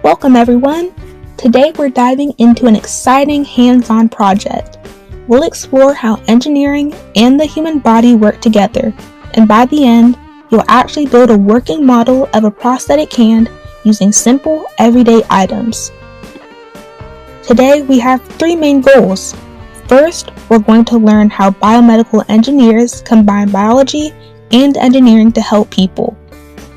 Welcome everyone! Today we're diving into an exciting hands-on project. We'll explore how engineering and the human body work together, and by the end, you'll actually build a working model of a prosthetic hand using simple, everyday items. Today we have three main goals. First, we're going to learn how biomedical engineers combine biology and engineering to help people.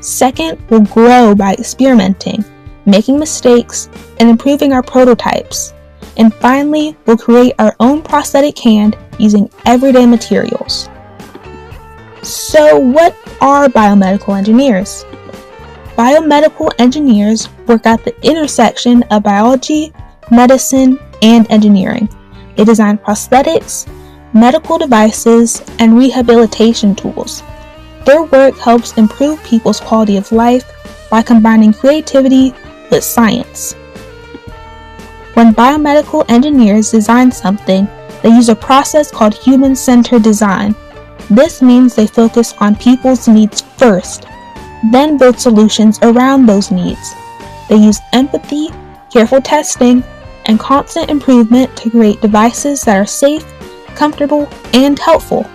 Second, we'll grow by experimenting, making mistakes, and improving our prototypes. And finally, we'll create our own prosthetic hand using everyday materials. So what are biomedical engineers? Biomedical engineers work at the intersection of biology, medicine, and engineering. They design prosthetics, medical devices, and rehabilitation tools. Their work helps improve people's quality of life by combining creativity with science. When biomedical engineers design something, they use a process called human-centered design. This means they focus on people's needs first, then build solutions around those needs. They use empathy, careful testing, and constant improvement to create devices that are safe, comfortable, and helpful.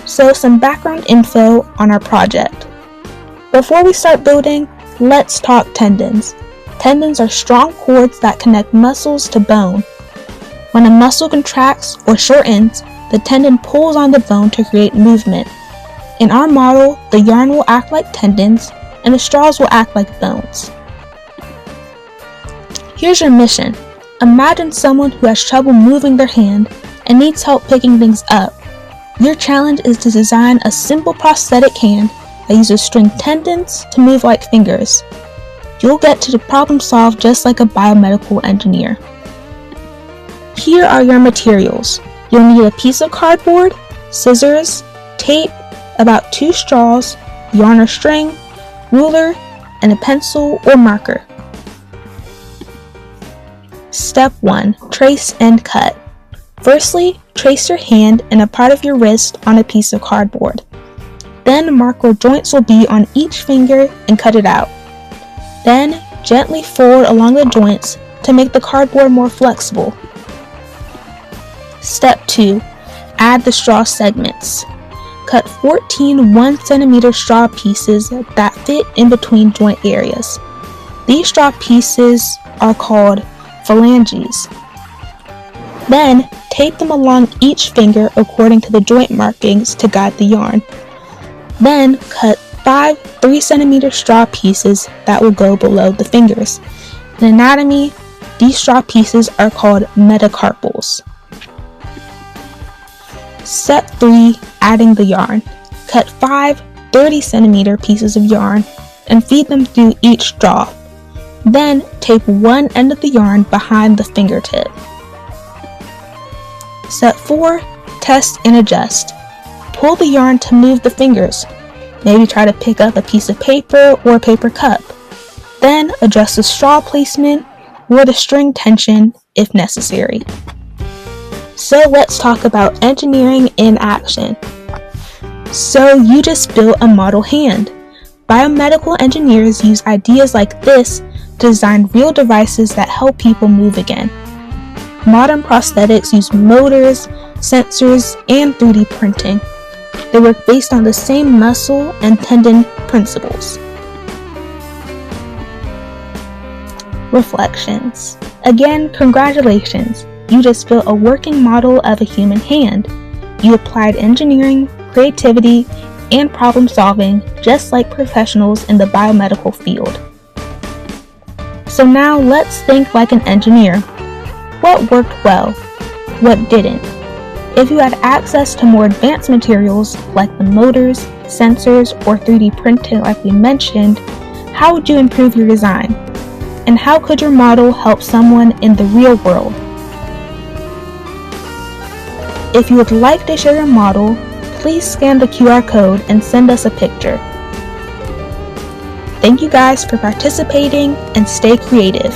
So some background info on our project. Before we start building, let's talk tendons. Tendons are strong cords that connect muscles to bone. When a muscle contracts or shortens, the tendon pulls on the bone to create movement. In our model, the yarn will act like tendons and the straws will act like bones. Here's your mission. Imagine someone who has trouble moving their hand and needs help picking things up. Your challenge is to design a simple prosthetic hand that uses string tendons to move like fingers. You'll get to problem solve just like a biomedical engineer. Here are your materials. You'll need a piece of cardboard, scissors, tape, about 2 straws, yarn or string, ruler, and a pencil or marker. Step 1. Trace and cut. Firstly, trace your hand and a part of your wrist on a piece of cardboard. Then mark where joints will be on each finger and cut it out. Then gently fold along the joints to make the cardboard more flexible. Step 2. Add the straw segments. Cut 14 1 cm straw pieces that fit in between joint areas. These straw pieces are called phalanges. Then tape them along each finger according to the joint markings to guide the yarn. Then cut 5 3 cm straw pieces that will go below the fingers. In anatomy, these straw pieces are called metacarpals. Step 3. Adding the yarn. Cut 5 30 cm pieces of yarn and feed them through each straw. Then tape one end of the yarn behind the fingertip. Step 4. Test and adjust. Pull the yarn to move the fingers. Maybe try to pick up a piece of paper or a paper cup. Then adjust the straw placement or the string tension if necessary. So let's talk about engineering in action. So you just built a model hand. Biomedical engineers use ideas like this to design real devices that help people move again. Modern prosthetics use motors, sensors, and 3D printing. They work based on the same muscle and tendon principles. Reflections. Again, congratulations! You just built a working model of a human hand. You applied engineering, creativity, and problem solving just like professionals in the biomedical field. So now let's think like an engineer. What worked well? What didn't? If you had access to more advanced materials like the motors, sensors, or 3D printing like we mentioned, how would you improve your design? And how could your model help someone in the real world? If you would like to share your model, please scan the QR code and send us a picture. Thank you guys for participating and stay creative.